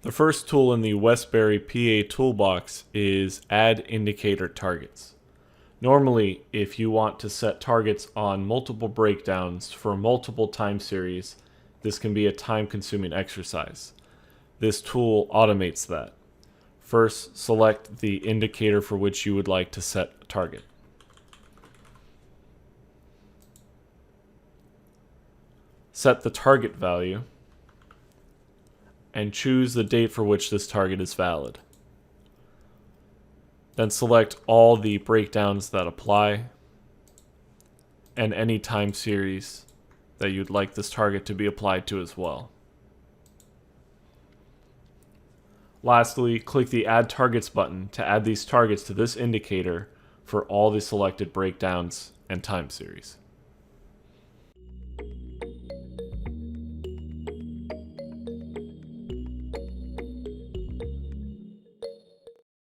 The first tool in the Westbury PA Toolbox is Add Indicator Targets. Normally, if you want to set targets on multiple breakdowns for multiple time series, this can be a time-consuming exercise. This tool automates that. First, select the indicator for which you would like to set a target. Set the target value and choose the date for which this target is valid. Then select all the breakdowns that apply and any time series that you'd like this target to be applied to as well. Lastly, click the Add Targets button to add these targets to this indicator for all the selected breakdowns and time series.